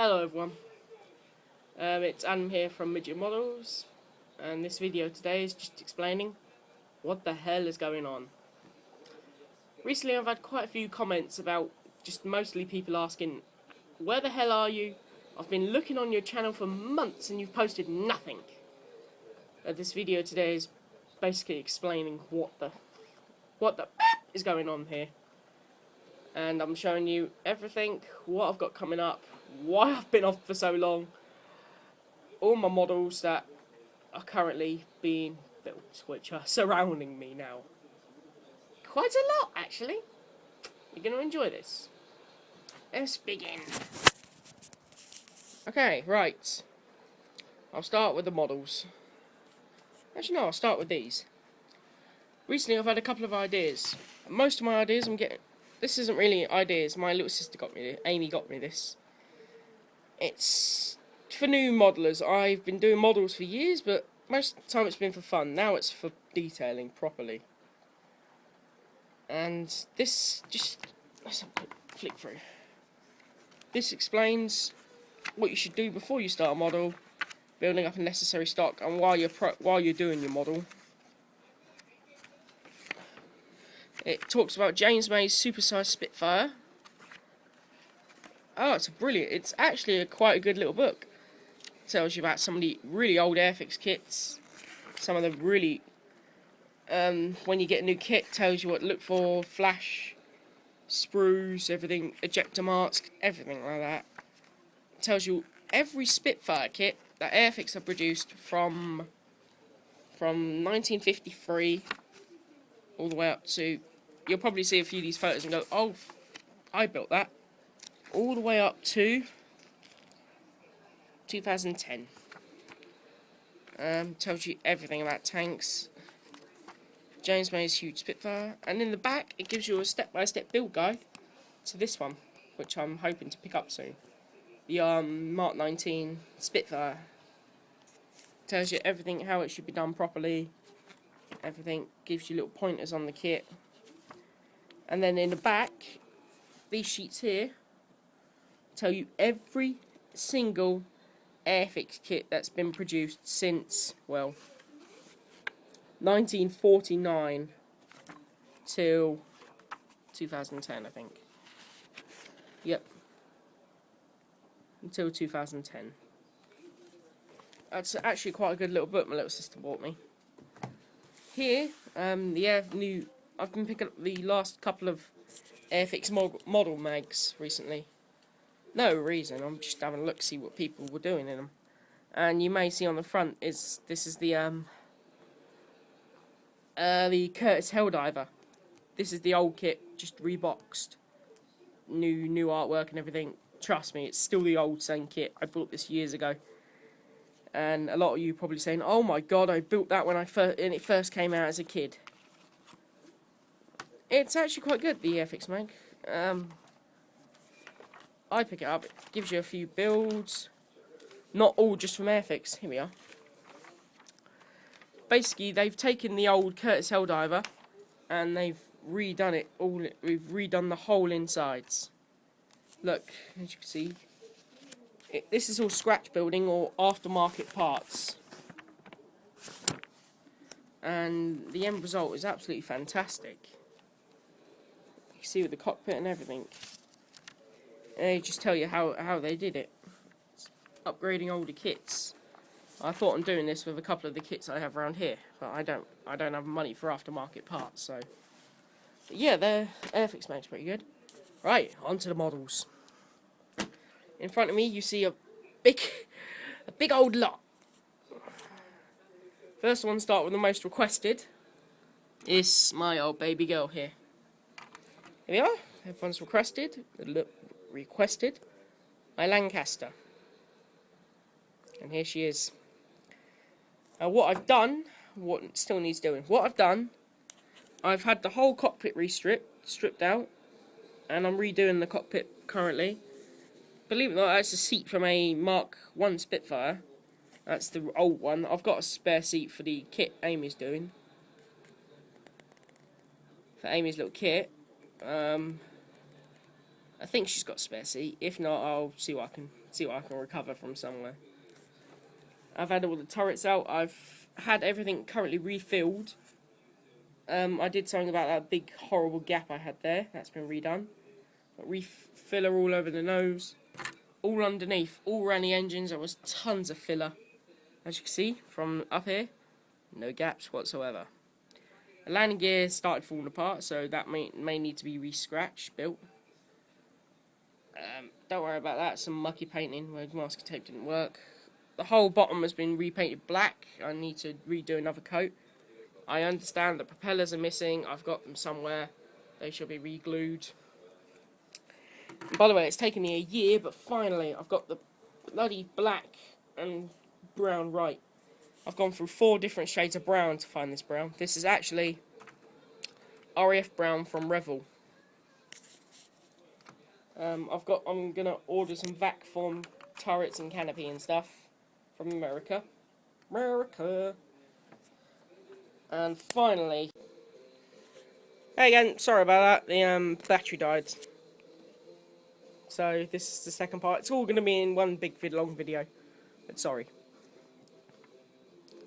Hello everyone, it's Adam here from Midget Models, and this video today is just explaining what the hell is going on. Recently I've had quite a few comments about just mostly people asking, where the hell are you? I've been looking on your channel for months and you've posted nothing. This video today is basically explaining what the is going on here. And I'm showing you everything, what I've got coming up, why I've been off for so long, all my models that are currently being built, which are surrounding me now. Quite a lot, actually. You're going to enjoy this. Let's begin. Okay, right. I'll start with the models. Actually, no, I'll start with these. Recently, I've had a couple of ideas. Most of my ideas I'm getting... This isn't really ideas. My little sister got me this. Amy got me this. It's for new modelers. I've been doing models for years, but most of the time it's been for fun. Now it's for detailing properly. And this just... Let's have a quick flick through. This explains what you should do before you start a model, building up a necessary stock, and while you're doing your model. It talks about James May's supersized Spitfire. Oh, it's actually quite a good little book. It tells you about some of the really old Airfix kits. Some of the really, when you get a new kit, tells you what to look for, flash, sprues, everything, ejector marks, everything like that. It tells you every Spitfire kit that Airfix have produced from 1953 all the way up to... You'll probably see a few of these photos and go, oh, I built that. All the way up to 2010. Tells you everything about tanks. James May's huge Spitfire. And in the back, it gives you a step-by-step build guide to this one, which I'm hoping to pick up soon. The Mark 19 Spitfire. Tells you everything, how it should be done properly. Everything. Gives you little pointers on the kit. And then in the back, these sheets here tell you every single Airfix kit that's been produced since, well, 1949 till 2010, I think. Yep. Until 2010. That's actually quite a good little book my little sister bought me. Here, I've been picking up the last couple of Airfix model mags recently. No reason, I'm just having a look to see what people were doing in them. And you may see on the front this is the Curtis Helldiver. This is the old kit, just reboxed. New artwork and everything. Trust me, it's still the old same kit. I bought this years ago. And a lot of you probably saying, oh my god, I built that when it first came out as a kid. It's actually quite good, the Airfix mag. I pick it up, it gives you a few builds. Not all just from Airfix, here we are. Basically, they've taken the old Curtis Helldiver and they've redone it all. We've redone the whole insides. Look, as you can see, this is all scratch building or aftermarket parts. And the end result is absolutely fantastic. You can see with the cockpit and everything. They just tell you how they did it. It's upgrading older kits. I thought on doing this with a couple of the kits I have around here, but I don't have money for aftermarket parts, so. But yeah, the Airfix mag's pretty good. Right, onto the models. In front of me, you see a big old lot. First one, start with the most requested. Is my old baby girl here. Here we are. Everyone's requested my Lancaster. And here she is. Now what I've done, what still needs doing. What I've done, I've had the whole cockpit stripped out, and I'm redoing the cockpit currently. Believe it or not, that's a seat from a Mark 1 Spitfire. That's the old one. I've got a spare seat for the kit Amy's doing. For Amy's little kit. I think she's got a spare seat. If not, I'll see what I can see what I can recover from somewhere. I've had all the turrets out. I've had everything currently refilled. I did something about that big horrible gap I had there. That's been redone. Got filler all over the nose. All underneath, all around the engines, there was tons of filler. As you can see from up here, no gaps whatsoever. The landing gear started falling apart, so that may need to be re-scratched, built. Don't worry about that. Some mucky painting where masking tape didn't work. The whole bottom has been repainted black. I need to redo another coat. I understand the propellers are missing. I've got them somewhere. They should be re-glued. By the way, it's taken me a year, but finally I've got the bloody black and brown right. I've gone through 4 different shades of brown to find this brown. This is actually RAF brown from Revell. I'm gonna order some vac form turrets and canopy and stuff from America. And finally, hey again, sorry about that. The battery died. So this is the second part. It's all gonna be in one big long video. But sorry.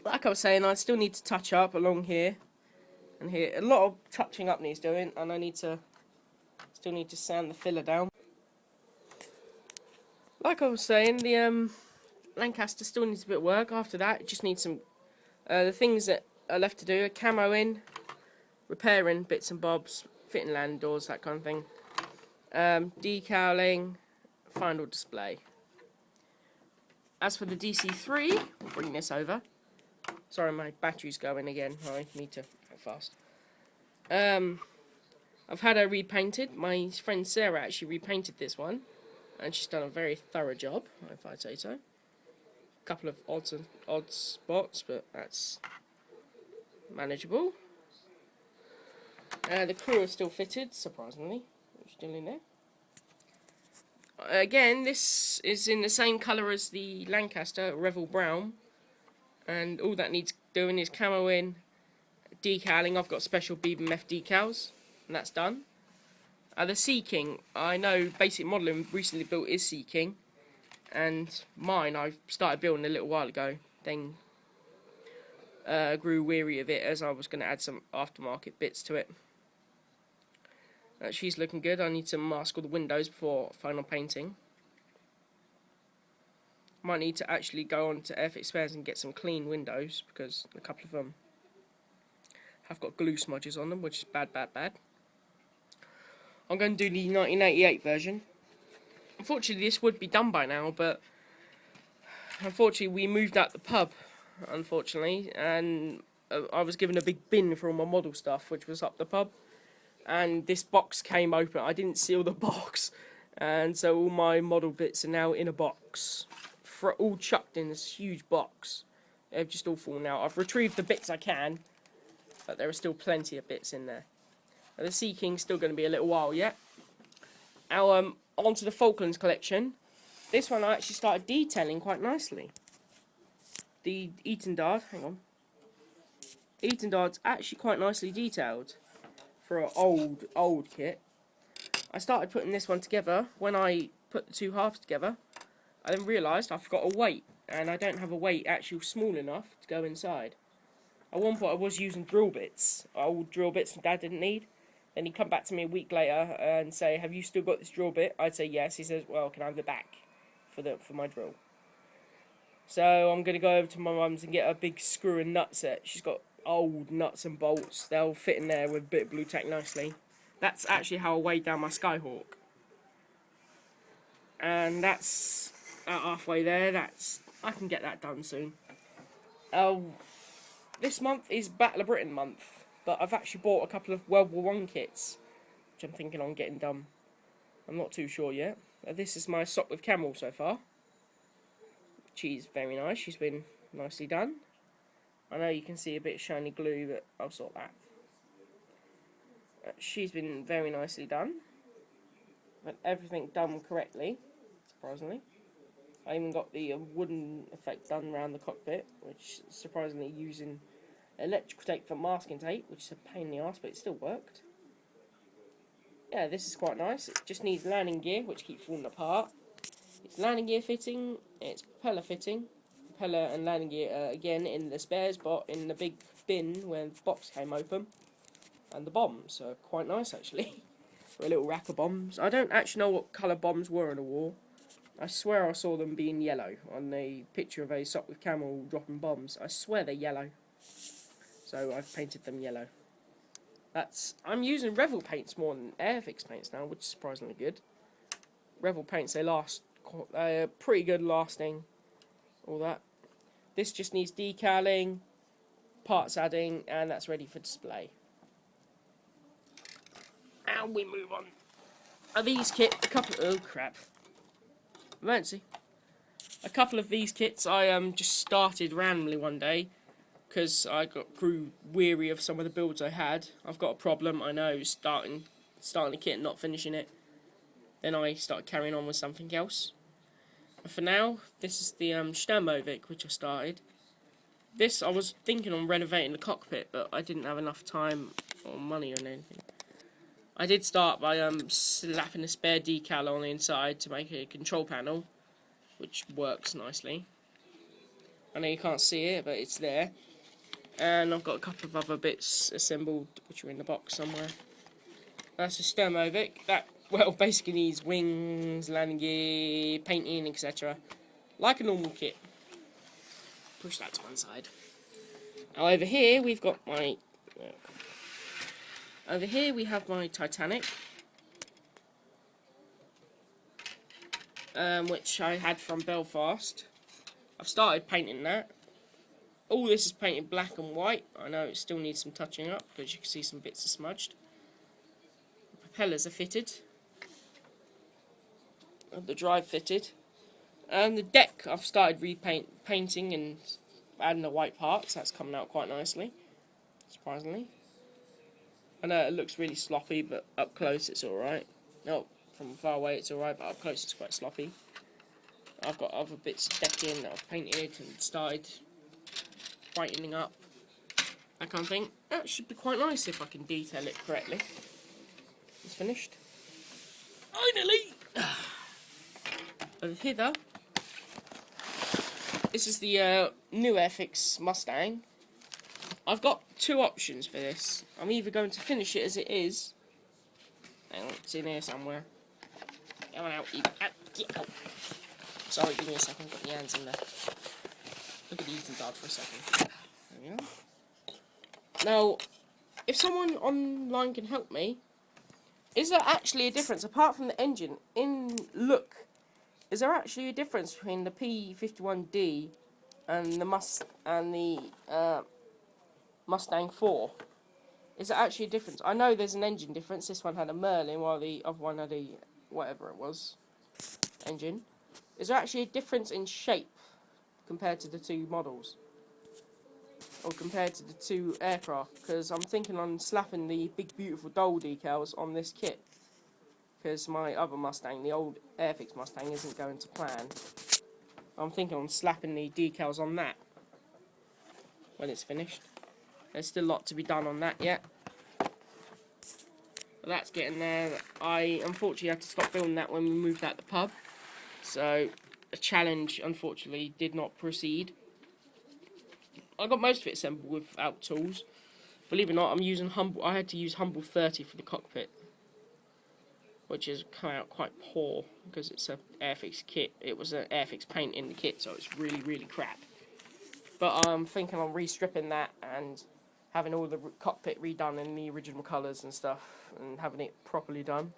Like I was saying, I still need to touch up along here and here. A lot of touching up needs doing, and I still need to sand the filler down. Like I was saying, the Lancaster still needs a bit of work. After that, it just needs some the things that are left to do: camo in, repairing bits and bobs, fitting landing doors, that kind of thing, decaling, final display. As for the DC3, we'll bring this over. Sorry, my battery's going again. I need to go fast. I've had her repainted. My friend Sarah actually repainted this one, and she's done a very thorough job, if I'd say so. A couple of odd spots, but that's manageable. The crew are still fitted, surprisingly. Still in there. Again, this is in the same colour as the Lancaster, Revell Brown. And all that needs doing is camo in, decaling. I've got special BBMF decals, and that's done. The Sea King, I know Basic Modelling recently built his Sea King, and mine I started building a little while ago, then grew weary of it as I was going to add some aftermarket bits to it. She's looking good. I need to mask all the windows before final painting. Might need to actually go on to Airfix Spares and get some clean windows, because a couple of them have got glue smudges on them, which is bad. I'm going to do the 1988 version. Unfortunately, this would be done by now, but unfortunately we moved out the pub, unfortunately, and I was given a big bin for all my model stuff, which was up the pub, and this box came open. I didn't seal the box, and so all my model bits are now in a box, all chucked in this huge box. They've just all fallen out. I've retrieved the bits I can, but there are still plenty of bits in there. Now, the Sea King's still going to be a little while yet. Now, onto the Falklands collection. This one I actually started detailing quite nicely. The Etendard, hang on. Etendard's actually quite nicely detailed for an old kit. I started putting this one together. When I put the 2 halves together, I then realised I forgot a weight, and I don't have a weight actually small enough to go inside. At one point I was using drill bits, old drill bits Dad didn't need. Then he'd come back to me a week later and say, "Have you still got this drill bit?" I'd say yes. He says, "Well, can I have the back for my drill?" So I'm going to go over to my mum's and get a big screw and nut set. She's got old nuts and bolts. They'll fit in there with a bit of blue tack nicely. That's actually how I weighed down my Skyhawk. And that's halfway there. I can get that done soon. This month is Battle of Britain month, but I've actually bought a couple of World War I kits, which I'm thinking on getting done. I'm not too sure yet. This is my sock with camel so far. She's very nice. She's been nicely done. I know you can see a bit of shiny glue, but I'll sort that. She's been very nicely done. But everything done correctly, surprisingly. I even got the wooden effect done around the cockpit, which surprisingly using electrical tape for masking tape, which is a pain in the arse, but it still worked. Yeah, this is quite nice. It just needs landing gear, which keeps falling apart. It's landing gear fitting, it's propeller fitting. Propeller and landing gear again in the spare spot in the big bin where the box came open. And the bombs are quite nice actually. For a little rack of bombs. I don't actually know what colour bombs were in the war. I swear I saw them being yellow on the picture of a Sopwith Camel dropping bombs. I swear they're yellow. So I've painted them yellow. I'm using Revell paints more than Airfix paints now, which is surprisingly good. Revell paints, they last pretty good lasting. All that. This just needs decaling, parts adding, and that's ready for display. And we move on. These kits, oh crap. Emergency. A couple of these kits I just started randomly one day because I grew weary of some of the builds I had. I've got a problem, I know, starting a kit and not finishing it. Then I started carrying on with something else. But for now, this is the Sturmovik which I started. This, I was thinking on renovating the cockpit, but I didn't have enough time or money on anything. I did start by slapping a spare decal on the inside to make a control panel, which works nicely. I know you can't see it, but it's there. And I've got a couple of other bits assembled, which are in the box somewhere. That's a Sturmovik. That, well, basically needs wings, landing gear, painting, etc. Like a normal kit. Push that to one side. Now over here we've got my... Over here we have my Titanic, which I had from Belfast. I've started painting that. All this is painted black and white. I know it still needs some touching up because you can see some bits are smudged. The propellers are fitted. The drive fitted. And the deck I've started painting and adding the white parts. That's coming out quite nicely, surprisingly. I know it looks really sloppy, but up close it's alright. No, from far away it's alright, but up close it's quite sloppy. I've got other bits of decking that I've painted and started brightening up. That kind of thing. That should be quite nice if I can detail it correctly. It's finished. Finally! Over here though, this is the new Airfix Mustang. I've got two options for this. I'm either going to finish it as it is. Hang on, it's in here somewhere. Come on out, get out. Sorry, give me a second, got your hands in there. Look at the eating guard for a second. There we are. Now, if someone online can help me, is there actually a difference, apart from the engine, in look? Is there actually a difference between the P51D and the Mustang 4? Is there actually a difference? I know there's an engine difference. This one had a Merlin while the other one had a whatever it was engine. Is there actually a difference in shape compared to the two models? Or compared to the two aircraft? Because I'm thinking on slapping the big beautiful Dole decals on this kit. Because my other Mustang, the old Airfix Mustang, isn't going to plan. I'm thinking on slapping the decals on that when it's finished. There's still a lot to be done on that yet. But that's getting there. I unfortunately had to stop filming that when we moved out the pub. So the challenge unfortunately did not proceed. I got most of it assembled without tools. Believe it or not, I'm using Humble. I had to use Humble 30 for the cockpit, which has come out quite poor because it's an Airfix kit. It was an Airfix paint in the kit, so it's really, really crap. But I'm thinking on restripping that and having all the cockpit redone in the original colours and stuff, and having it properly done.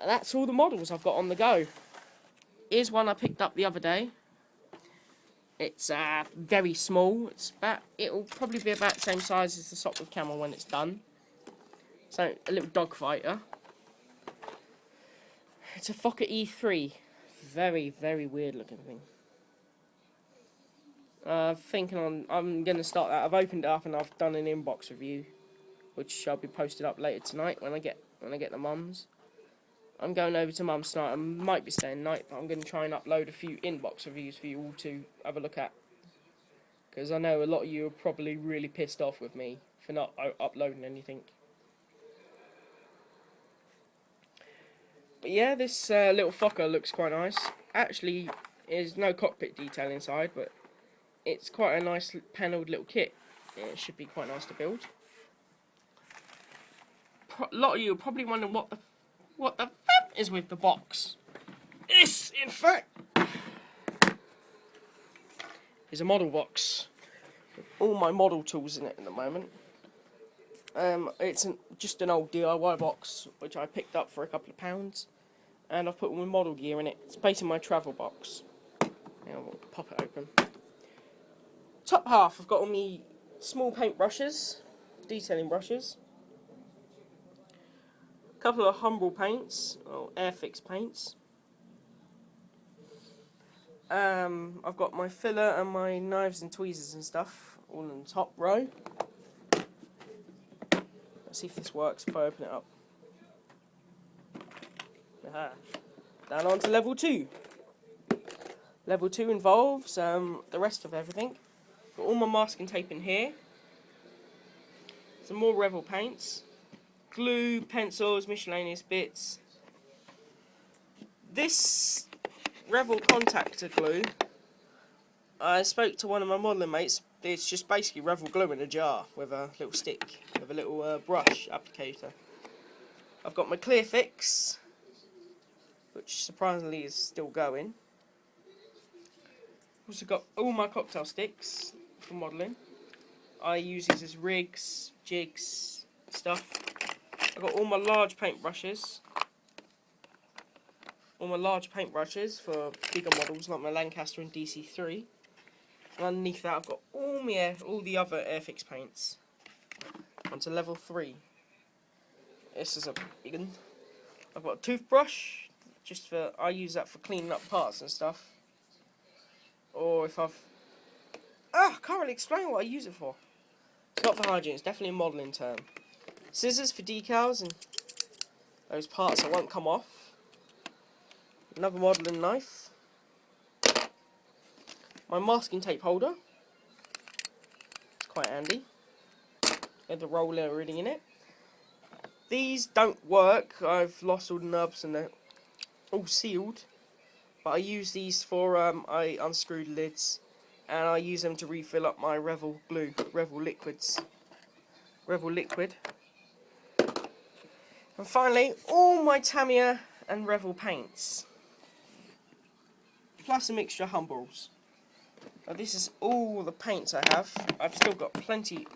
That's all the models I've got on the go. Here's one I picked up the other day. It's very small. It'll probably be about the same size as the Sopwith Camel when it's done. So a little dogfighter. It's a Fokker E3. Very, very weird looking thing. I'm going to start that. I've opened it up and I've done an inbox review, which shall be posted up later tonight when I get the mums. I'm going over to Mum's tonight. I might be staying night, but I'm going to try and upload a few inbox reviews for you all to have a look at. Because I know a lot of you are probably really pissed off with me for not uploading anything. But yeah, this little Fokker looks quite nice. Actually, there's no cockpit detail inside, but it's quite a nice panelled little kit. It should be quite nice to build. A lot of you are probably wondering what the f is with the box. This, in fact, is a model box with all my model tools in it at the moment. It's just an old DIY box which I picked up for a couple of pounds, and I've put all my model gear in it. It's basically my travel box. Now we'll pop it open. Top half, I've got all my small paint brushes, detailing brushes, a couple of Humbrol paints, or Airfix paints. I've got my filler and my knives and tweezers and stuff all in the top row. Let's see if this works if I open it up. Aha. Down on to level 2. Level 2 involves the rest of everything. Got all my masking tape in here. Some more Revell paints. Glue, pencils, miscellaneous bits. This Revell contactor glue, I spoke to one of my modelling mates. It's just basically Revell glue in a jar with a little stick, with a little brush applicator. I've got my Clearfix, which surprisingly is still going. Also got all my cocktail sticks for modelling. I use these as rigs, jigs, stuff. I've got all my large paint brushes. All my large paint brushes for bigger models like my Lancaster and DC3. And underneath that I've got all the other Airfix paints. Onto level 3. This is a big one. I've got a toothbrush, I use that for cleaning up parts and stuff. Or if I can't really explain what I use it for. It's not for hygiene, it's definitely a modelling term. Scissors for decals and those parts that won't come off. Another modelling knife. My masking tape holder. It's quite handy. Got the roller already in it. These don't work. I've lost all the nubs and they're all sealed. But I use these for, I unscrew the lids. And I use them to refill up my Revell glue, Revell liquids. Revell liquid. And finally, all my Tamiya and Revell paints. Plus a mixture of Humbrol's. Now this is all the paints I have. I've still got plenty.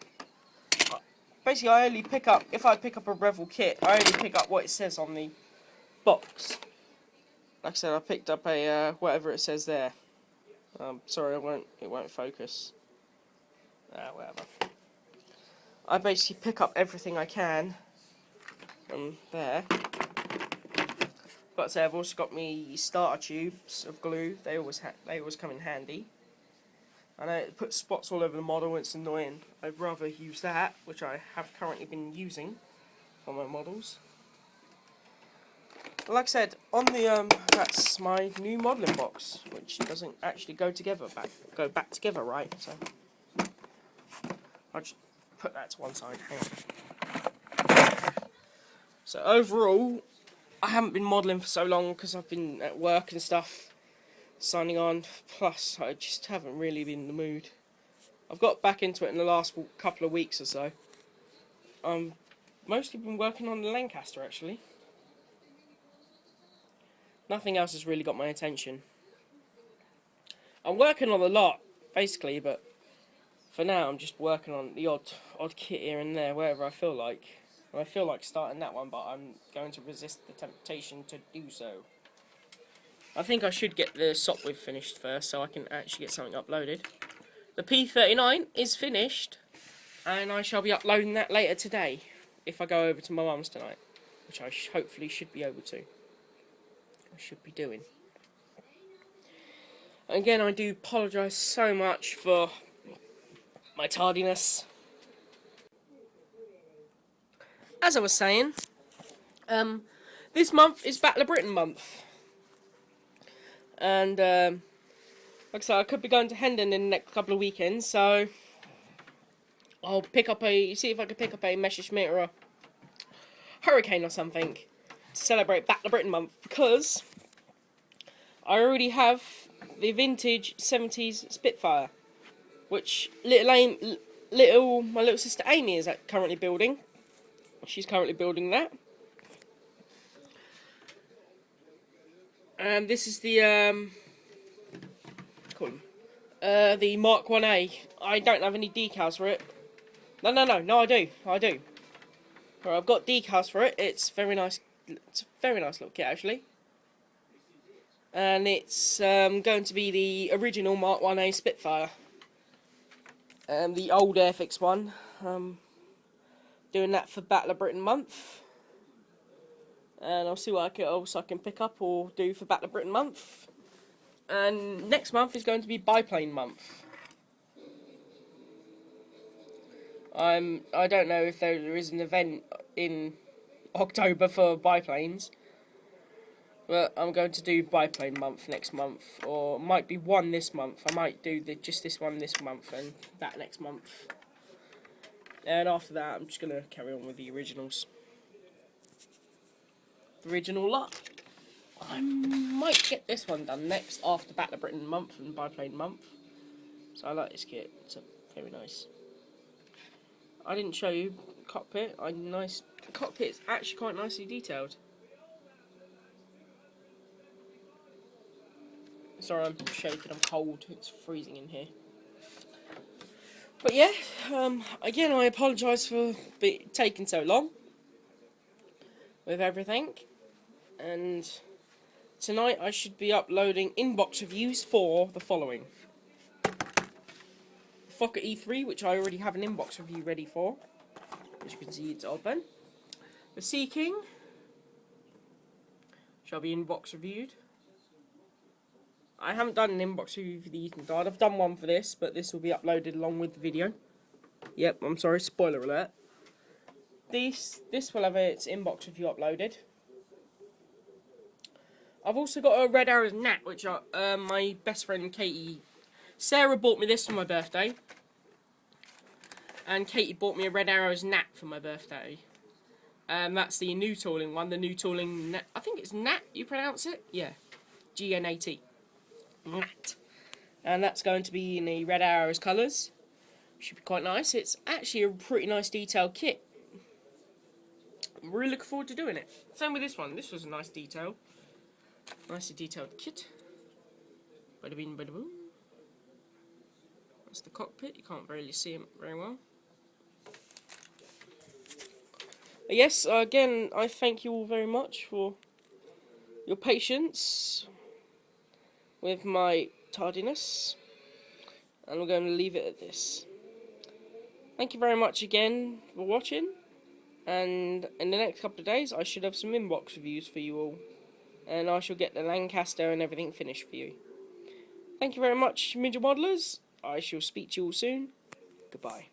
Basically, I only pick up, if I pick up a Revell kit, I only pick up what it says on the box. Like I said, I picked up a, whatever it says there. Sorry, it won't focus. Whatever. I basically pick up everything I can from there. But to say, I've also got me starter tubes of glue. They always come in handy. I know it puts spots all over the model. It's annoying. I'd rather use that, which I have currently been using on my models. Like I said, on the that's my new modelling box, which doesn't actually go back together right. So I'll just put that to one side. Hang on. So overall, I haven't been modelling for so long because I've been at work and stuff, signing on. Plus, I just haven't really been in the mood. I've got back into it in the last couple of weeks or so. Mostly been working on the Lancaster actually. Nothing else has really got my attention. I'm working on a lot, basically, but for now I'm just working on the odd kit here and there, wherever I feel like. And I feel like starting that one, but I'm going to resist the temptation to do so. I think I should get the Sopwith finished first, so I can actually get something uploaded. The P39 is finished, and I shall be uploading that later today, if I go over to my mum's tonight, which I hopefully should be able to. I should be doing. Again, I do apologise so much for my tardiness. As I was saying, this month is Battle of Britain month. And, like I said, I could be going to Hendon in the next couple of weekends, so I'll see if I can pick up a Messerschmitt or a Hurricane or something celebrate Battle of Britain month, because I already have the vintage 70s Spitfire, which my little sister Amy is currently building. She's currently building that. And this is the the Mark 1A. I don't have any decals for it. No, I do. Right, I've got decals for it. It's very nice. It's a very nice little kit, actually. And it's going to be the original Mark 1A Spitfire. The old Airfix one. Doing that for Battle of Britain month. And I'll see what else I can pick up or do for Battle of Britain month. And next month is going to be biplane month. I don't know if there is an event in October for biplanes, but I'm going to do biplane month next month, or it might be one this month. I might do just this one this month and that next month. And after that, I'm just going to carry on with the originals. The original lot. I might get this one done next after Battle of Britain month and biplane month. So I like this kit. It's very nice. I didn't show you cockpit. The cockpit is actually quite nicely detailed. Sorry, I'm shaking. I'm cold. It's freezing in here. But yeah, again, I apologise for taking so long with everything. And tonight I should be uploading inbox reviews for the following. The Fokker E3, which I already have an inbox review ready for. As you can see, it's open. The Sea King shall be inbox reviewed. I haven't done an inbox review for the Ethan Guard. I've done one for this, but this will be uploaded along with the video. Yep, I'm sorry, spoiler alert. This will have its inbox review uploaded. I've also got a Red Arrows Nat, which my best friend Sarah bought me this for my birthday. And Katie bought me a Red Arrows Nat for my birthday. That's the new tooling one, the new tooling Nat. I think it's Nat, you pronounce it? Yeah, G-N-A-T. Nat. And that's going to be in the Red Arrows colours. Should be quite nice. It's actually a pretty nice detailed kit. I'm really looking forward to doing it. Same with this one. This was a nice detail. Nicely detailed kit. Bada bing, bada boom. That's the cockpit. You can't really see it very well. But yes, again, I thank you all very much for your patience with my tardiness. And we're going to leave it at this. Thank you very much again for watching. And in the next couple of days, I should have some inbox reviews for you all. And I shall get the Lancaster and everything finished for you. Thank you very much, Midget Modelers. I shall speak to you all soon. Goodbye.